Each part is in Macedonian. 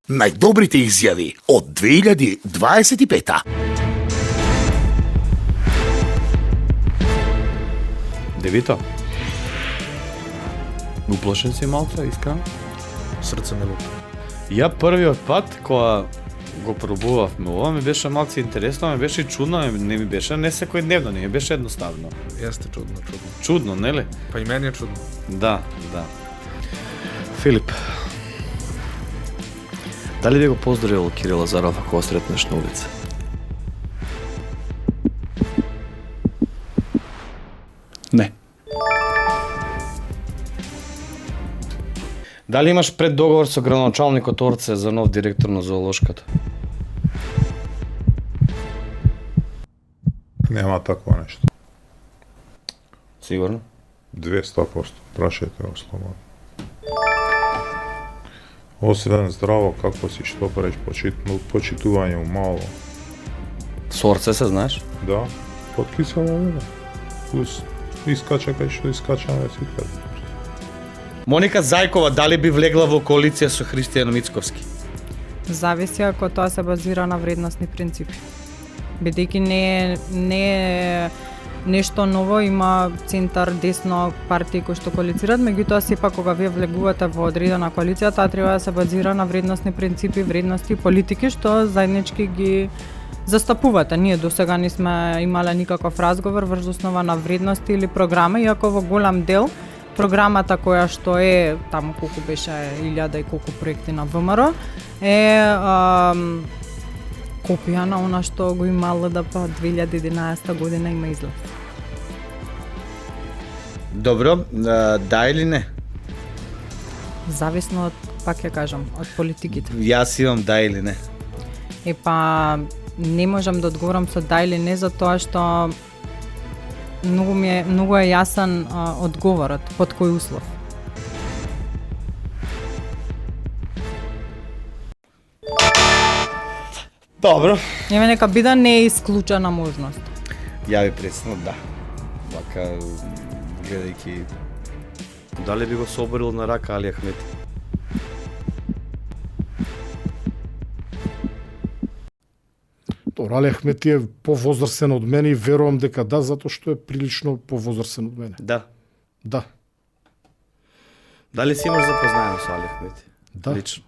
Најдобрите изјави од 2025. Девито. Уплашен си малце, искрено? Срце ме лута. Ја првиот пат кога го пробувавме ова ми беше малце интересно, ми беше и чудно, не ми беше не секојдневно, не ми беше едноставно. Јесте чудно. Чудно, нели? Па и мене е чудно. Да. Филип, дали би го поздравил Кирил Лазаров ако го сретнеш на улица? Не. Дали имаш преддоговор со градоначалникот Орце за нов директор на зоолошката? Нема такво нешто. Сигурно? 200%. Прашајте го слободно. Освен здраво, како си, што преш, почитување умало. Со Орце се знаеш? Да, подкисано да. Плюс искача кај што искачаме секаде. Моника Зајкова, дали би влегла во коалиција со Христијан Мицковски? Зависи ако тоа се базира на вредностни принципи. Бидејќи не е нешто ново, има центар десно партии кои што коалицираат, меѓутоа сепак кога вие влегувате во одредена коалиција, таа треба да се базира на вредностни принципи, вредности и политики што заеднички ги застапувате. Ние досега не сме имале никаков разговор врз основа на вредности или програма, иако во голем дел програмата која што е таму колку беше 1000 и колку проекти на ВМРО е копија на она што го има ЛДП 2011 година има излез. Добро, да или не? Зависно од, пак ќе кажам, од политиките. Јас имам да или не. Не можам да одговорам со да или не, затоа што многу е јасен одговорот, под кој услов. Добро. Еме нека биде не е исклучена можност. Ја ви пресно да. Вака, гледајќи, дали би го соборил на рака Али Ахмети? Али Ахмети е повозрасен од мене и верувам дека да, затоа што е прилично повозрасен од мене. Да. Да. Дали си имаш запознаено со Али Ахмети? Да. Лично.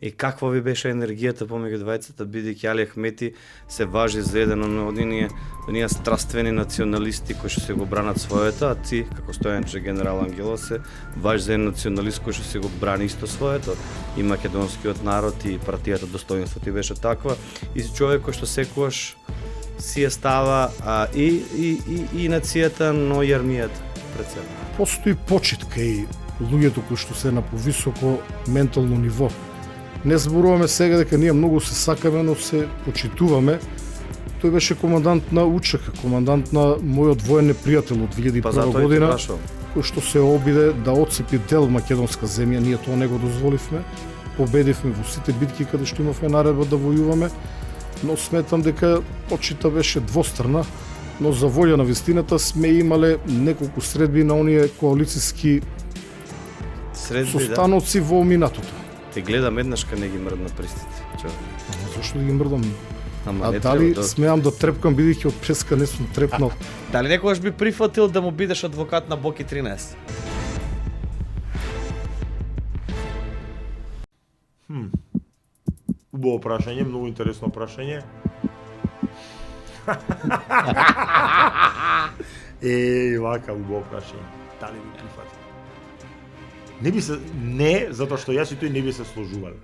И каква ви беше енергијата помеѓу двајцата, бидејќи Али Ахмети се важи за еден од оние страствени националисти кои што се го бранат своето, а ти, како Стојанче генерал Ангелов, се важи за еден националист кој што се го брани исто своето. И македонскиот народ и партијата Достоинство ти беше таква, и си човек кој што секогаш си ја става и нацијата, но и армијата пред себе. Постои почит кај луѓето кои што се на повисоко ментално ниво. Не зборуваме сега дека ние многу се сакаме, но се почитуваме. Тој беше командант на УЧК, командант на мојот воен непријател од 2001 година, кој што се обиде да отцепи дел македонска земја. Ние тоа не го дозволивме. Победивме во сите битки каде што имавме наредба да војуваме, но сметам дека почита беше двострана, но за волја на вистината сме имале неколку средби на оние коалициски состаноци во минатото. Те гледам еднаш кај не ги мрдна пристите. Зошто да ги мрдам? Ама а дали смеам да трепкам, бидејќи од преска не сум трепнал? Дали некогаш би прифатил да му бидеш адвокат на Боки 13? Убаво прашање, многу интересно прашање. Вака убаво прашање. Дали би прифатил? Не, затоа што јас и тој не би се сложувале.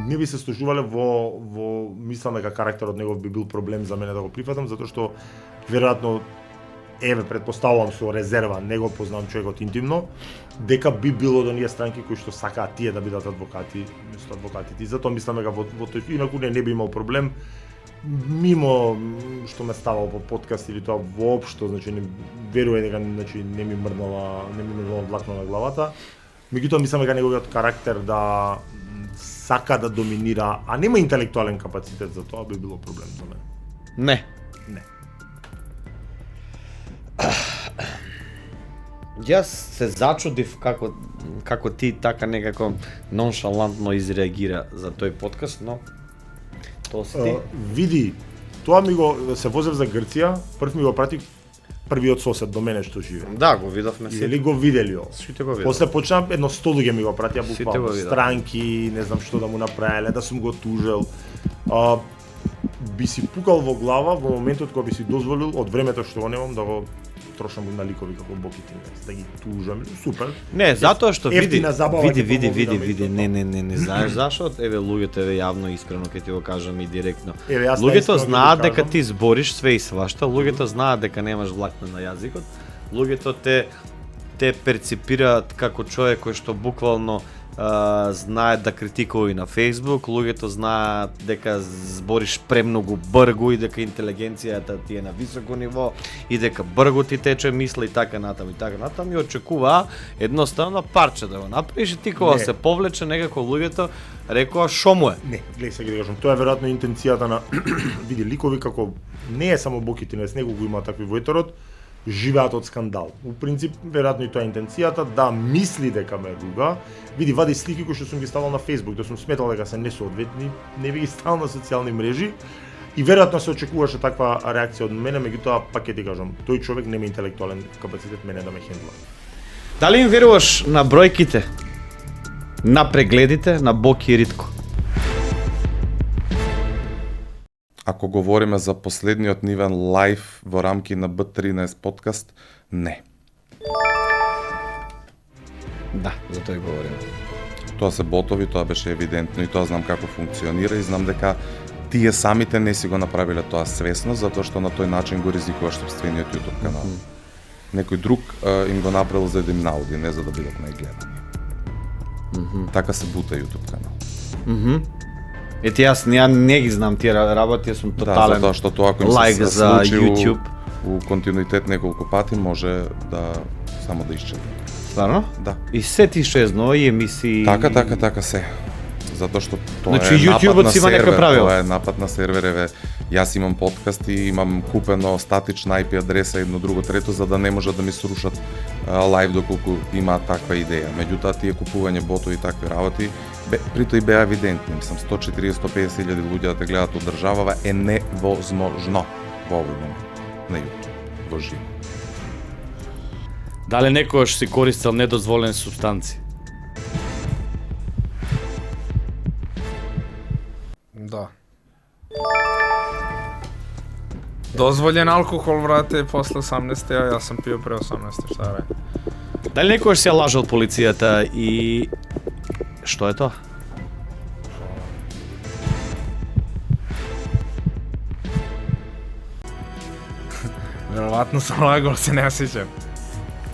Не би се сложувале во мислам дека карактерот негов би бил проблем за мене да го прифатам, затоа што веројатно предпоставувам со резерва, не го познавам човекот интимно, дека би било од оние странки кои што сакаат тие да бидат адвокати место адвокатите. И затоа мислам дека во тој инаку не би имал проблем. Мимо што ме ставал по подкаст или тоа воопшто, значи не верувам дека не ми мрднала длакно на главата. Меѓутоа мислам дека неговиот карактер да сака да доминира, а нема интелектуален капацитет за тоа, би било проблем за мене. Не. Јас се зачудив како ти така некако ноншалантно изреагира за тој подкаст, но тоа си ти. Види, тоа ми го се возев за Грција, прв ми го прати првиот сосед до мене што живе. Да, го видовме И дали го видели ова? Сите го видов. После почнав едно 100 луѓе ми го пратија Сите буквално, го видов. странки, не знам што да му направиле, да сум го тужел. Би си пукал во глава во моментот кога би си дозволил од времето што го немам да го трошам на ликови како Боките, да ги тужам, супер. Не, затоа што види, Ефтина забава ќе види, не знаеш зашо, еве луѓето еве јавно искрено ќе ти го кажам и директно. Еве јас Луѓето наискрено ќе знаат ти дека кажам. ти збориш све и свашта, луѓето знаат дека немаш влакна на јазикот, луѓето те перципираат како човек кој што буквално знае да критикува и на Facebook, луѓето знаат дека збориш премногу бргу и дека интелигенцијата ти е на високо ниво и дека бргу ти тече мисла и така натаму и очекуваа едноставно парче да го направиш и ти кога Не. се повлече некако луѓето рекоа шо му е. Не, гледај сега да кажам, тоа е веројатно интенцијата на види ликови како не е само Боките, не него го има такви во етерот, живеат од скандал. У принцип, веројатно и тоа е интенцијата, да мисли дека ме руга. Види, вади слики кои што сум ги ставал на Facebook, да сум сметал дека се несоодветни, не би ги ставал на социјални мрежи. И веројатно се очекуваше таква реакција од мене, меѓутоа пак ќе ти кажам, тој човек нема интелектуален капацитет мене да ме хендла. Дали им веруваш на бројките? На прегледите на Боки и Ритко? Ако говориме за последниот нивен лайв во рамки на Б13 подкаст, не. Да, за тоа и говориме. Тоа се ботови, тоа беше евидентно и тоа знам како функционира и знам дека тие самите не си го направиле тоа свесно, затоа што на тој начин го ризикуваш собствениот YouTube канал. Некој друг им го направил за да им науди, не за да бидат најгледани. Така се бута YouTube канал. Ети јас не ги знам тие работи, јас сум Да, тотален затоа што тоа ако им лайк се за случи YouTube. у континуитет неколку пати може да само да исчезне. Стварно? Да. И се ти ишчезно и емисии. Така се. Затоа што тоа Значи, е напад YouTube-от на си има некој сервер, правило. тоа е напад на сервер, еве, јас имам подкаст и имам купено статична IP адреса едно друго трето за да не можат да ми срушат лайв доколку има таква идеја. Меѓутоа тие купување ботови и такви работи притоа и беа евидентни. Мислам 140-150 илјади луѓе да те гледат од државава е невозможно во овој момент на YouTube, во живо. Дали некојаш си користел недозволени супстанци? Да. Дозволен алкохол, брате, после 18-те, а јас сам пио pre 18-те, šta да. Дали некојаш си ја лажал полицијата и што е тоа? Веројатно сум лагал, се не сеќам.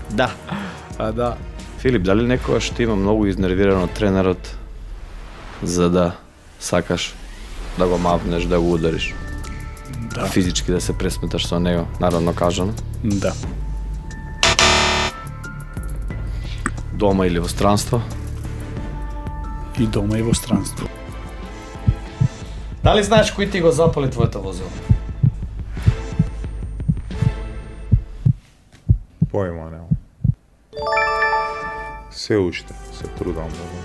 Да. А да. Филип, дали некојаш ти има многу изнервирано тренерот за да сакаш да го мавнеш, да го удариш? Да. Физички да се пресметаш со него, народно кажано. Да. Дома или во странство? И дома и во странство. Дали знаеш кој ти го запали твоето возило? Појма немам. Се уште се трудам да го.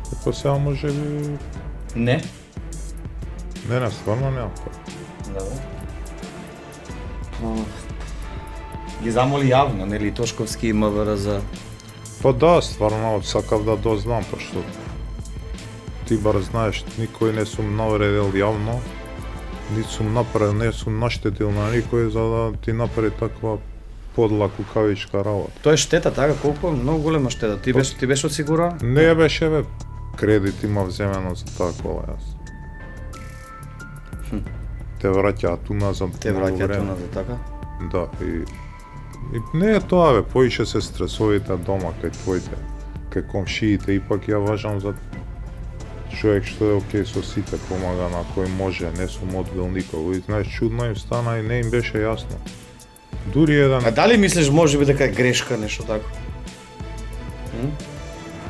Како сега може би... Не. Не, стварно немам. Добро. Ги замоли јавно, нели, Тошковски и МВР за... Па да, стварно сакав да дознам, пошто ти бар знаеш, никој не сум навредил јавно, ниту сум направил, не сум наштетил на никој за да ти направи таква подла кукавичка работа. Тоа е штета, така, колку многу голема штета. Ти беше осигуран? Не беше бе, кредит има вземено за таа кола јас. Те враќаат уназад. Те враќаат уназад, така? Да, и не е тоа бе, поише се стресовите дома кај твоите, кај комшиите, ипак ја важам за човек што е окей со сите, помага на кој може, не сум одбил никого. И знаеш, чудно им стана и не им беше јасно. Дури еден... А дали мислиш може би дека е грешка нешто тако?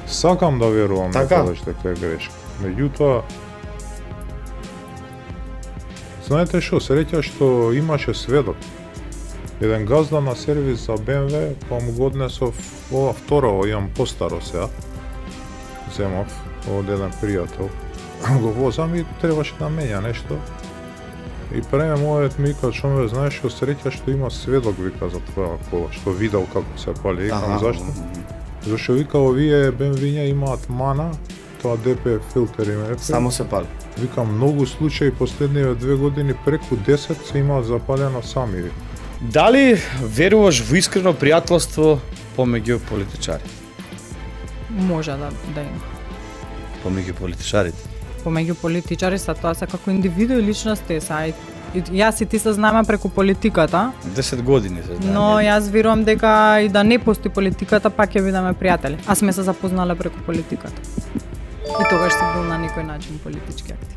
Сакам да верувам Така? некогаш дека е грешка. Меѓутоа, Знаете што, среќа што имаше сведок. Еден газда на сервис за BMW, па му го однесов ова второ, имам постаро сега. Земав од еден пријател. Го возам и требаше да менја нешто. И преме мојот ми вика, што ме знаеш што среќа што има сведок, вика, за твоја кола, што видел како се пали. Викам, зашто? Зашто вика, овие BMW имаат мана, тоа DP филтер има. Само се пали. Викам, многу случаи последниве 2 години преку 10 се имаат запалено сами. Дали веруваш во искрено пријателство помеѓу политичари? Може да има. Помеѓу политичарите? Помеѓу политичари са тоа се како индивиду и личности са. Јас и ти се знаме преку политиката. 10 години се знаеме. Но јас верувам дека и да не постои политиката, пак ќе бидеме пријатели. А сме се запознале преку политиката. И тогаш си бил на некој начин политички актив.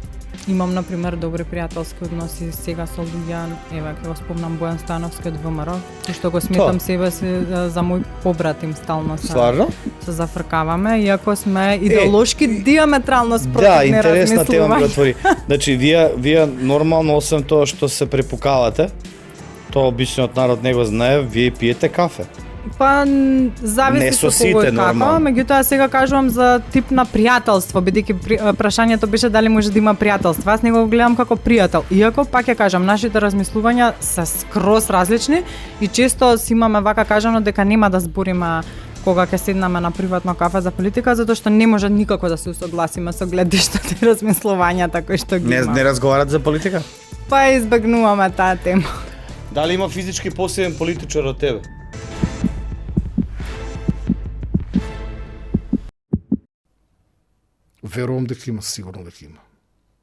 Имам, например, добри пријателски односи сега со луѓе, еве, ќе го спомнам Бојан Стојановски од ВМРО, што го сметам себе си за мој побратим, стално Стварно? се зафркаваме, иако сме идеолошки диаметрално спротивни Да, интересна тема ми размислувања. отвори. Значи, вие нормално, освен тоа што се препукавате, тоа обичниот народ не го знае, вие пиете кафе. Па Не зависи со со кого сите, е кафа, нормално. меѓутоа сега кажувам за тип на пријателство, бидејќи прашањето беше дали може да има пријателство. Аз не го гледам како пријател. Иако пак ја кажам, нашите размислувања се скроз различни и често си имаме вака кажано дека нема да збориме кога ќе седнеме на приватно кафе за политика, затоа што не може никако да се усогласиме со гледиштата и размислувањата кои што ги има. Не разговарат за политика? Па избегнуваме таа тема. Дали има физички посилен политичар од тебе? Верувам дека има, сигурно дека има.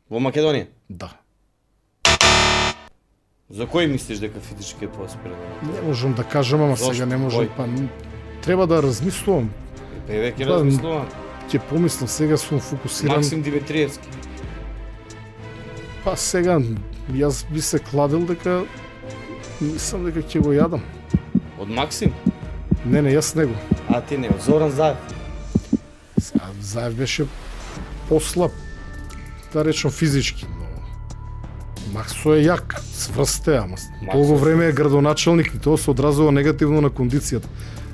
Во Македонија? Да. За кој мислиш дека физички е посилен? Не можам да кажам, ама Зошто? сега не можам, Кој? па треба да размислувам. Еве ќе Па, размислувам. Ќе помислам, сега сум фокусиран. Максим Димитриевски. Па сега јас би се кладил дека мислам дека ќе го јадам. Од Максим? Не, јас него. А ти не, од Зоран Заев. Сега Заев беше послаб, да речам физички, но Максо е јак, сврсте, ама толку време е градоначалник и тоа се одразува негативно на кондицијата.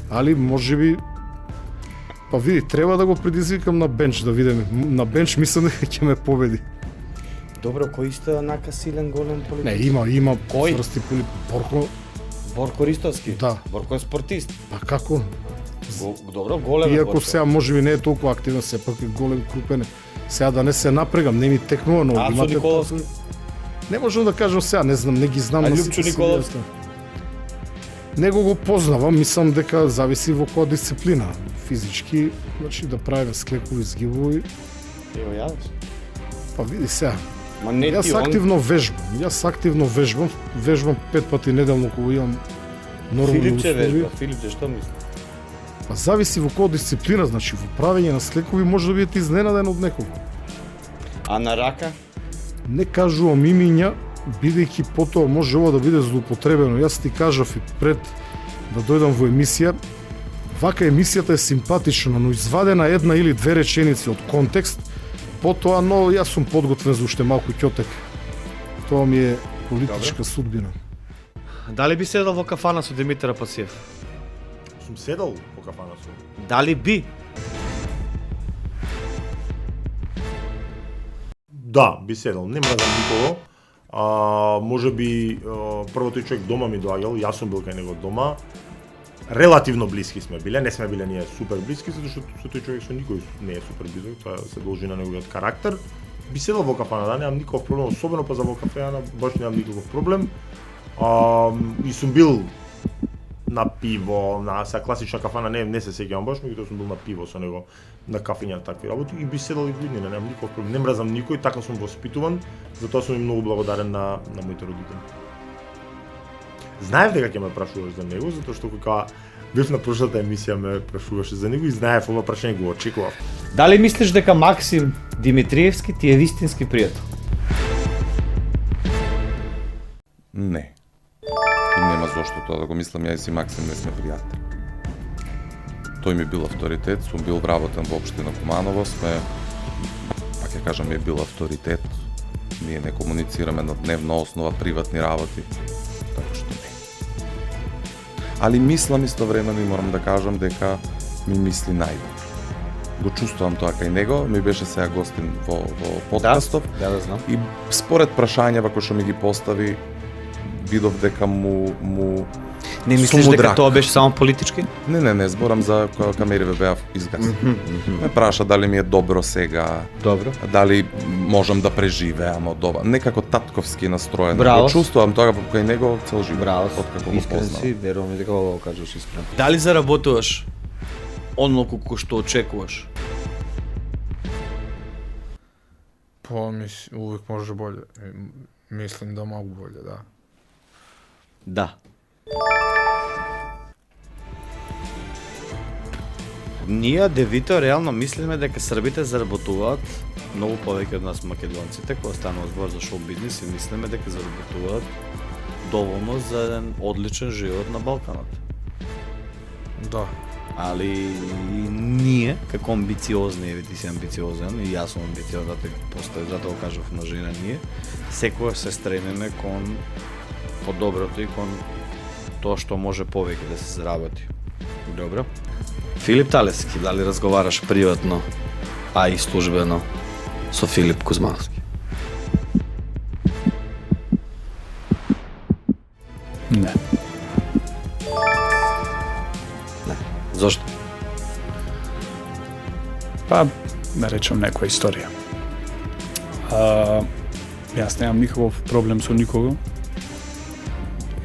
Али можеби па види, треба да го предизвикам на бенч да видиме. На бенч мислам дека ќе ме победи. Добро, кој исто е онака силен голем политик? Не, има Кој? сврсти Борко, Борко Ристовски? Да. Борко е спортист. па како? Добро, голем е Иако Борко. сега можеби не е толку активен, сепак е голем крупен. Сега да не се напрегам, не ми текнува, но Ацо имате Николовски? Не можам да кажам сега, не знам, не ги знам. А на Љупчо сите си Николовски? јас. Него го познавам, мислам дека зависи во која дисциплина. Физички, значи да правиме склекови згибови, Ево јадеш. па види сега. Ма не ти, Јас активно вежбам. Вежбам 5 пати неделно кога имам нормални Филипче услови. вежба, Филипче, што мисли? Па зависи во која дисциплина, значи во правење на склекови може да бидете изненаден од некого. А на рака? Не кажувам имиња, бидејќи потоа може ова да биде злоупотребено. Јас ти кажав и пред да дојдам во емисија, вака емисијата е симпатична, но извадена една или две реченици од контекст, потоа, но јас сум подготвен за уште малку ќотек. Тоа ми е политичка судбина. Дали би седел во кафана со Димитар Апасиев? Сум седал по кафана со. Дали би? Да, би седал. Не мразам никого. Може би првото човек дома ми доаѓал, јас сум бил кај него дома. Релативно блиски сме биле, не сме биле ние супер блиски, затоа што со тој човек со никој не е супер близок, тоа се должи на неговиот карактер. Би седал во кафана, да, немам никаков проблем, особено па за во кафеана, баш немам никаков проблем. И сум бил на пиво, на са класична кафана, не се сеќавам баш, меѓутоа сум бил на пиво со него, на кафиња такви работи и би седал и во иднина, немам никаков проблем. Не мразам никој, така сум воспитуван, затоа сум и многу благодарен на моите родители. Знаев дека ќе ме прашуваш за него, затоа што кога бев на прошлата емисија ме прашуваше за него и знаев ова прашање го очекував. Дали мислиш дека Максим Димитриевски ти е вистински пријател? Не. И нема зошто тоа да го мислам, јас и Максим не сме пријатели. Тој ми бил авторитет, сум бил вработен во општина Куманово, сме, пак ја кажам, е бил авторитет Ние не комуницираме на дневна основа приватни работи, така што не. Али мислам истовремено и морам да кажам дека ми мисли најдобро. Го чувствувам тоа кај него, ми беше сега гостин во подкастов. Да, знам. И според прашањава кои што ми ги постави, видов дека му Не мислиш сум дека удрак. тоа беше само политички? Не, зборам за камериве беа изгасни. Ме праша дали ми е добро сега, Добро. дали можам да преживеам од ова. Некако татковски настроен. Браво. Го чувствувам тоа кај него цел живот, Браво. откако го Искрен познавам. си, верувам и дека ова го кажеш искрено. Дали заработуваш онолку кој што очекуваш? Увек може боле. Мислим да могу боле, да. Да. Ние девито реално мислиме дека србите заработуваат многу повеќе од нас македонците, кога станува збор за шоу бизнис и мислиме дека заработуваат доволно за еден одличен живот на Балканот. Да. Али ние, како амбициозни, еве ти си амбициозен и јас сум амбициозен, затоа го кажав на жена ние, секогаш се стремиме кон подоброто и кон тоа што може повеќе да се заработи. Добро. Филип Талески, дали разговараш приватно, а и службено со Филип Кузмански? Не. Зошто? Па, да речем некоја историја. Јас немам никаков проблем со никого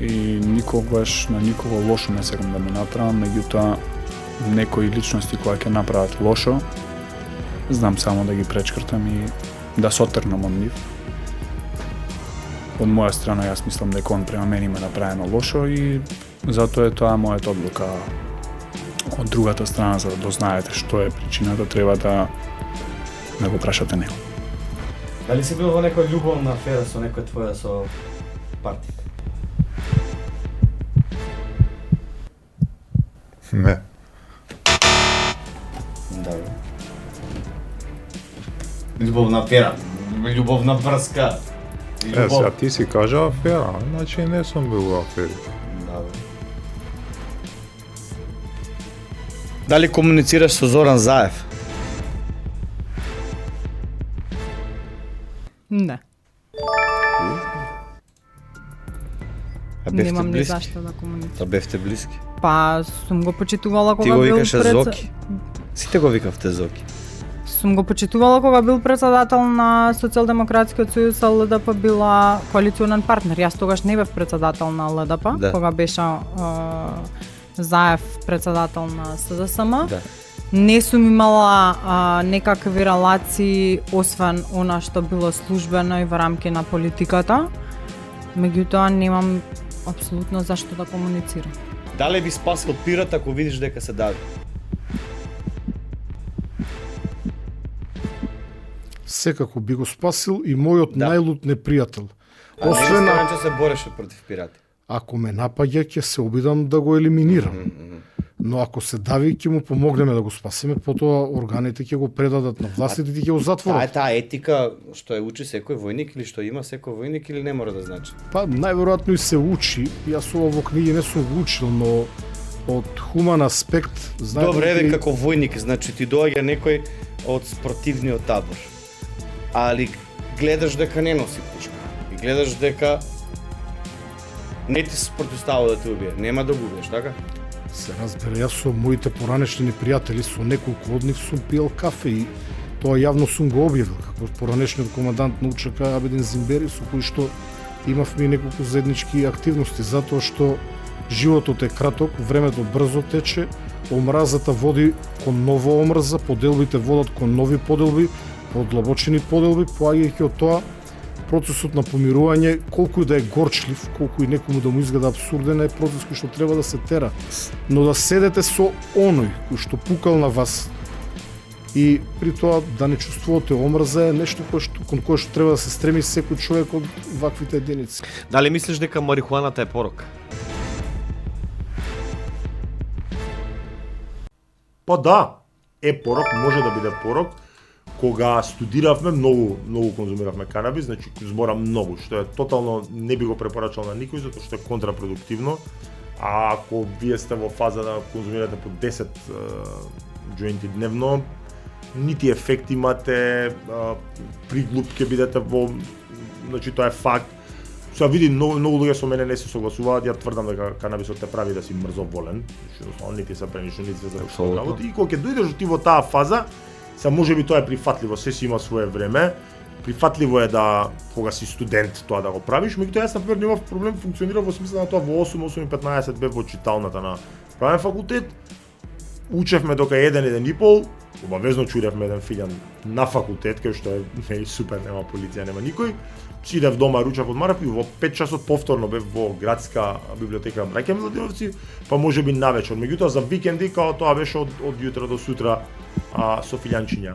и никогаш на никого лошо не сакам да ми направам, меѓутоа некои личности кои ќе направат лошо, знам само да ги пречкртам и да се отргнам од нив. Од моја страна јас мислам дека он према мене има направено лошо и затоа е тоа мојата одлука. Од другата страна, за да дознаете што е причината, треба да го прашате него. Дали си бил во некоја љубовна афера со некој твоја со партија? Не. Да. Љубовна афера, љубовна врска. Сега ти си кажа афера, значи не сум бил во афери. Да. Дали комуницираш со Зоран Заев? Не. А бевте Немам ни блиски? зашто да комуницирам. А бевте блиски? Па сум го почитувала Ти кога го бил викаше Зоки? Сите го викавте Зоки. Сум го почитувала кога бил председател на Социјалдемократскиот сојуз, а ЛДП била коалиционен партнер. Јас тогаш не бев председател на ЛДП, Да. кога беше Заев председател на СДСМ. Да. Не сум имала некакви релации, освен она што било службено и во рамки на политиката. Меѓутоа немам апсолутно зашто да комуницирам. Дали би спасил пират ако видиш дека се дави? Секако би го спасил и мојот Да. најлут непријател. А не Освен че се бореше против пирати. ако ме напаѓа, ќе се обидам да го елиминирам. Но ако се дави, ќе му помогнеме да го спасиме, потоа органите ќе го предадат на властите и ќе го Таа е затворат. таа етика што ја учи секој војник или што има секој војник или не мора да значи? Па најверојатно и се учи. Јас ова во книги не сум го учил, но од хуман аспект знаете Добре, еве дека како војник, значи ти доаѓа некој од спортивниот табор. Али гледаш дека не носи пушка. И гледаш дека не ти се противстава да те убие. Нема да го убиеш, така? се разбере, јас со моите поранешни пријатели, со неколку од нив сум пиел кафе и тоа јавно сум го објавил, како поранешниот командант на УЧК Абедин Зимбери, со кој што имавме и неколку заеднички активности, затоа што животот е краток, времето брзо тече, омразата води кон нова омраза, поделбите водат кон нови поделби, подлабочени поделби, поаѓајќи од тоа процесот на помирување, колку и да е горчлив, колку и некому да му изгледа абсурден, е процес кој што треба да се тера. Но да седете со оној кој што пукал на вас и при тоа да не чувствувате омрза е нешто кон кое што треба да се стреми секој човек од ваквите единици. Дали мислиш дека марихуаната е порок? Па да, е порок, може да биде порок, Кога студиравме, многу конзумиравме канабис, значи зборам многу, што е тотално не би го препорачал на никој затоа што е контрапродуктивно. А ако вие сте во фаза да конзумирате по 10 џоинти дневно, нити ефект имате, приглуп ќе бидете во, значи тоа е факт. Сега види многу луѓе со мене не се согласуваат, ја тврдам дека канабисот те прави да си мрзоволен, што нити се пренишно, нити се зарекувано работи. И кога ќе дојдеш ти во таа фаза, се можеби тоа е прифатливо, се си има свое време. Прифатливо е да кога си студент тоа да го правиш, меѓутоа јас например немав проблем, функционира во смисла на тоа во 8:15 бев во читалната на правен факултет. Учевме дока 1:30, обавезно чујдевме еден филјан на факултет, кај што е супер, нема полиција, нема никој. Сидев дома, ручав одмарав и во 5 часот повторно бев во градска библиотека Браќа Милодиновци, па можеби навечер. Меѓутоа за викенди као тоа беше од јутро до сутра со филјанчиња.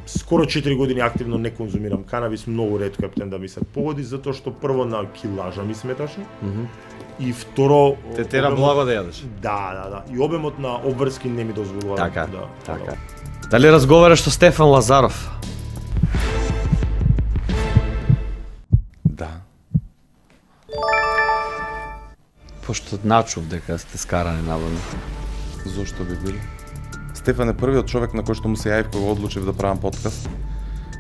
Скоро 4 години активно не конзумирам канабис, многу ретко ептен да ми се погоди, затоа што прво на килажа ми сметаше. И второ те тера благо да јадеш. Да. И обемот на обврски не ми дозволува Така. да. Дали разговараш со Стефан Лазаров? Да. Пошто начув дека сте скарани наводно. Зошто би били? Стефан е првиот човек на кој што му се јавив кога одлучив да правам подкаст.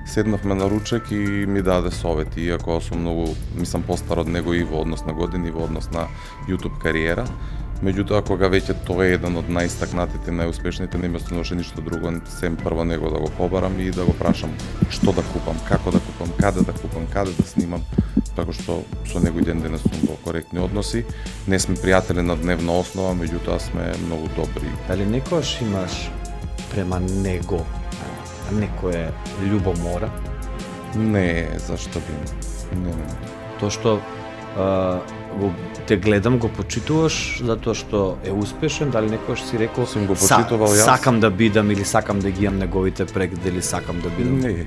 Седнавме на ручек и ми даде совети, иако сум многу, мислам, постар од него и во однос на години, и во однос на YouTube кариера. Меѓутоа, кога веќе тоа е еден од најистакнатите, најуспешните, не ми остануваше ништо друго, сем прво него да го побарам и да го прашам што да купам, како да купам, каде да купам, каде да снимам, така што со него ден денес сум во коректни односи. Не сме пријатели на дневна основа, меѓутоа сме многу добри. Дали некојаш имаш према него некое љубомора? Не, зашто би? Не. Тоа што те гледам, го почитуваш затоа што е успешен, дали некојаш си рекол Сум го почитувал јас. Сакам да бидам или сакам да ги имам неговите прегледи или сакам да бидам? Не.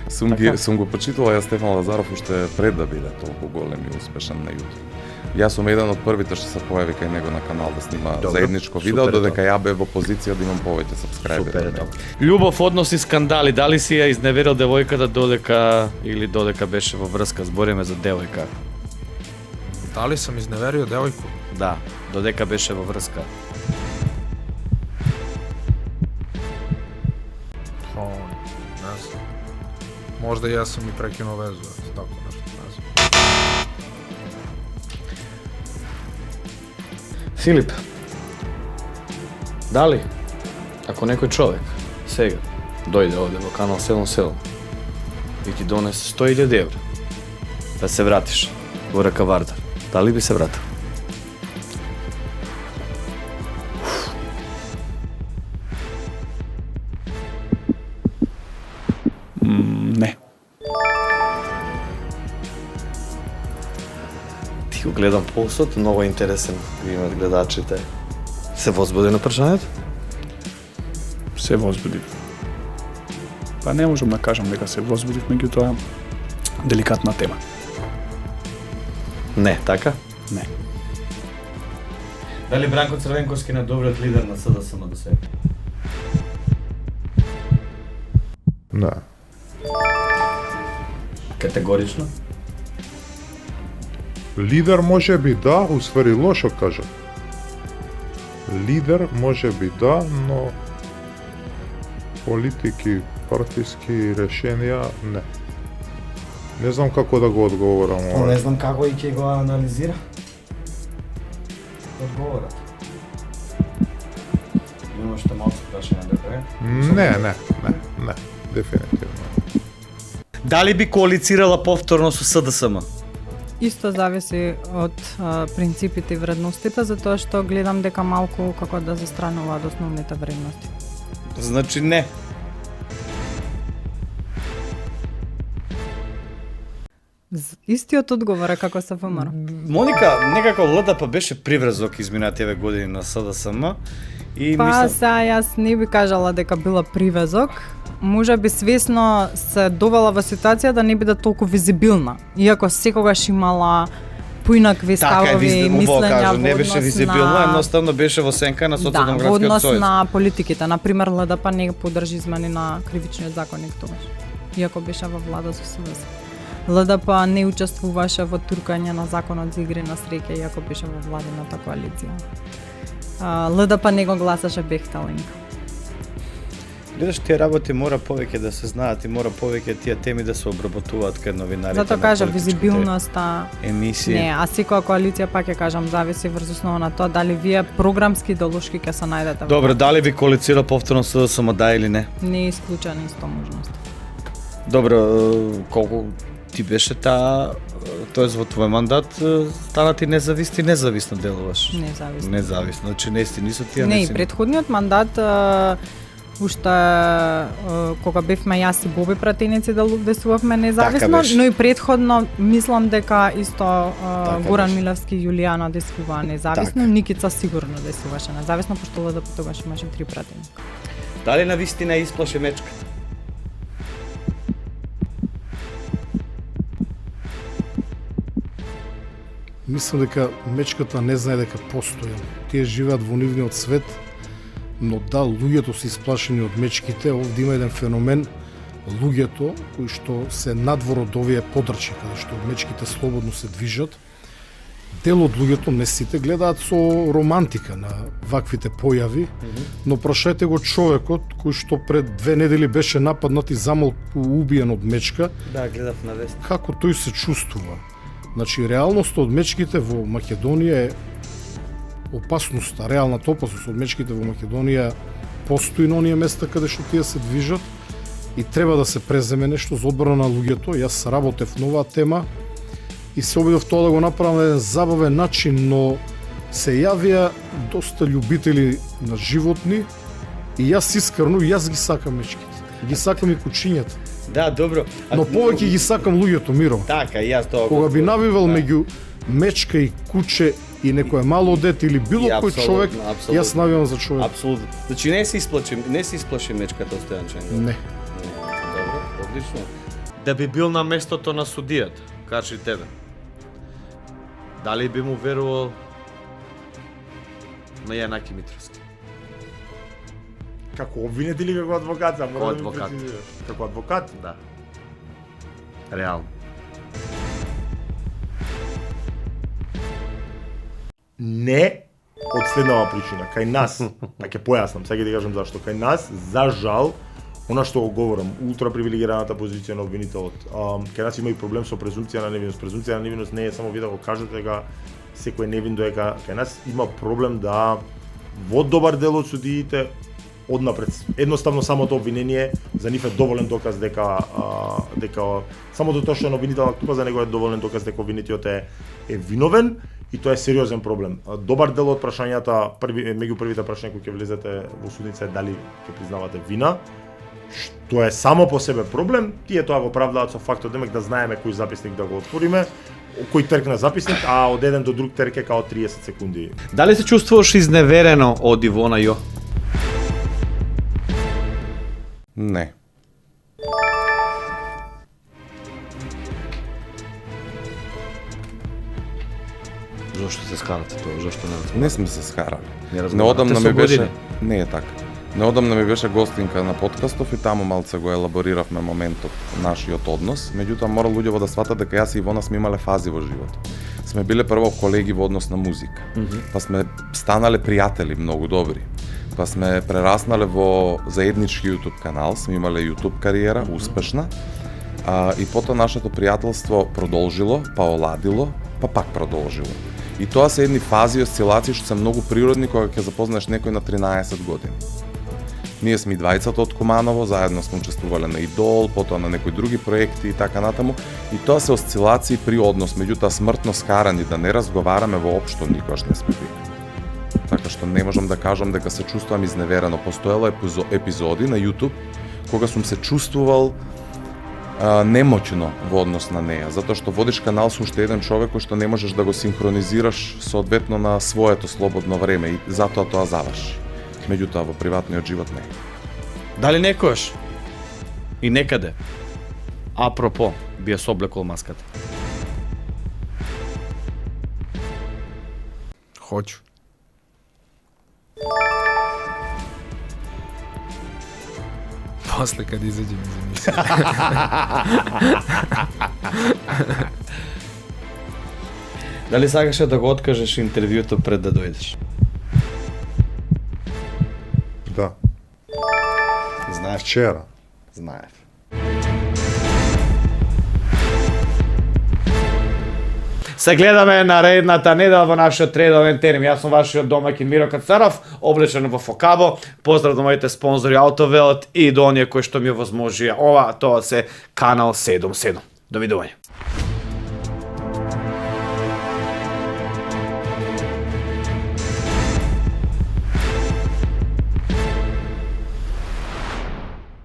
Сум го почитувал јас Стефан Лазаров уште пред да биде толку голем и успешен на YouTube. Јас сум еден од првите што се појави кај него на канал да снима заедничко видео, додека ја бев во позиција да имам повеќе сабскрајбери. Љубов, односи, скандали, дали си ја изневерил девојката додека беше во врска, збориме за девојка? Дали сам изневерио девојку? Да, додека беше во врска. Не знам. Можда и јас сум и прекинал везу, така нешто, не знам. Филип, дали, ако некој човек сега дојде овде во канал 77 и ти донесе 100.000 евра да се вратиш во река Вардар, дали би се вратил? Не. Ти го гледам полсот, многу интересен го имат гледачите. Се возбуди на прашањето? Се возбудив. Па не можам да кажам дека се возбудив, меѓутоа деликатна тема. Не, така? Не. Дали Бранко Црвенковски е добриот лидер на СДСМ до сега? Не. Категорично? Лидер може би да, усвари лошо кажа. Лидер може би да, но политики, партиски решенија не. Не знам како да го одговорам. Не знам како и ќе го анализира. Одговорат. Имам уште малку прашања да правим? Не, дефинитивно. Дали би коалицирала повторно со СДСМ? Исто зависи од принципите и вредностите, затоа што гледам дека малку како да застрануваат основните вредности. Значи не. Истиот одговор е како се ВМРО. Моника, некако ЛДП беше приврезок изминативе години на СДСМ и Па мислам... јас не би кажала дека била привезок, може би свесно се довела во ситуација да не биде толку визибилна, иако секогаш имала поинакви ставови, мислења не беше визибилно, едноставно беше во сенка на социјалдемократскиот во однос сојуз. на политиките. Например, ЛДП не поддржи измени на кривичниот законник тогаш, иако беше во влада со СДС. ЛДП не учествуваше во туркање на законот за игри на среќа, иако беше во владината коалиција. ЛДП не го гласаше Бехтелинг. Гледаш, тие работи мора повеќе да се знаат и мора повеќе тие теми да се обработуваат кај новинарите. Затоа на кажа политичките визибилноста. емисии. Не, а секоја коалиција пак ќе кажам зависи врз основа на тоа дали вие програмски идеолошки ќе се најдете. Добре, дали би коалицира повторно со СДСМ, да или не? Не е исклучена исто можност. Добро, колку ти беше тоест во твој мандат стана ти независно делуваш. Независно, значи не си нисо тие не. Не, претходниот мандат уште кога бевме јас и Боби пратеници да действувавме независно, но и претходно мислам дека исто Горан Милевски и Јулијана действуваа независно, Никица сигурно действуваше независно, пошто ЛДП тогаш имаше 3 пратеника. Дали на вистина исплаше мечката? Мислам дека мечката не знае дека постои. Тие живеат во нивниот свет, но да, луѓето се исплашени од мечките. Овде има еден феномен, луѓето кои што се надвор од овие подрчи, каде што мечките слободно се движат, дел од луѓето, не сите, гледаат со романтика на ваквите појави, но прашајте го човекот кој што пред 2 недели беше нападнат и замолку убиен од мечка. Да, гледав на вест. Како тој се чувствува? Значи, реалноста од мечките во Македонија е опасноста, реалната опасност од мечките во Македонија постои на оние места каде што тие се движат и треба да се преземе нешто за одбрана на луѓето. Јас работев на оваа тема и се обидов тоа да го направам на еден забавен начин, но се јавија доста љубители на животни и јас искрено, јас ги сакам мечките. Ги сакам и кучињата. Да, добро. Но повеќе ги сакам луѓето, Миро. Така, јас тоа. Кога би навивал меѓу мечка и куче и некое мало дете или било кој човек, јас навивам за човек. Апсолутно. Значи не се исплаши мечката од Стојан Ченгов. Не. Добро, одлично. Да би бил на местото на судијата, кажи тебе. Дали би му верувал на Јанаки Митровски? Како обвинет или како адвокат? Како адвокат. Како адвокат? Да. Реално. Не од следнава причина. Кај нас, да ќе појаснам, сега ќе кажам зашто. Кај нас, за жал, она што го говорам, ултрапривилегираната позиција на обвинителот. Кај нас има и проблем со презумпција на невиност. Презумпција на невиност не е само вие да го кажете дека секој е невин доека. Кај нас има проблем да во добар дел од судиите однапред. Едноставно самото обвинение за нив е доволен доказ дека самото тоа што е обвинителна тука за него е доволен доказ дека обвинетиот е виновен и тоа е сериозен проблем. Добар дел од прашањата, меѓу првите прашања кои ќе влезете во судница е дали ќе признавате вина, што е само по себе проблем. Тие тоа го правдаат со фактот демек да знаеме кој записник да го отвориме, кој теркна записник, а од еден до друг терк е као 30 секунди. Дали се чувствуваш изневерено од Ивона Јо? Не. Зошто се скарате тоа? Зошто не сме се скарали. Неодамна ми беше не е така. Неодамна ми беше гостинка на подкастов и таму малце го елабориравме моментот нашиот однос, меѓутоа мора луѓето да сватат дека јас и Ивона сме имале фази во животот. Сме биле прво колеги во однос на музика, па сме станале пријатели многу добри. Па сме прераснале во заеднички YouTube канал, сме имале YouTube кариера, успешна. И потоа нашето пријателство продолжило, па оладило, па пак продолжило. И тоа се едни фази, осцилации што се многу природни кога ќе запознаеш некој на 13 години. Ние сме и двајцата од Куманово, заедно сме учествувале на Идол, потоа на некои други проекти и така натаму. И тоа се осцилации при однос, меѓутоа смртно скарани да не разговараме воопшто никош не сме били. Така што не можам да кажам дека се чувствувам изневерено. Постоело епизоди на YouTube кога сум се чувствувал немоќно во однос на неја, затоа што водиш канал со уште еден човек кој што не можеш да го синхронизираш соодветно на своето слободно време и затоа тоа заврши. Меѓутоа во приватниот живот не. Дали некојаш и некаде, апропо, би ја соблекол маската? Hoću. Posle kad izađem iz emisije. Дали сакаше да го откажеш интервјуто пред да дојдеш? Да, Знаеш, вчера. знаев. Се гледаме наредната недела во нашиот редовен термин. Јас сум вашиот домаќин Миро Кацаров, облечен во Фокабо. Поздрав до моите спонзори Автовелот и до оние кои што ми овозможија ова, тоа се Канал 77. Довидување.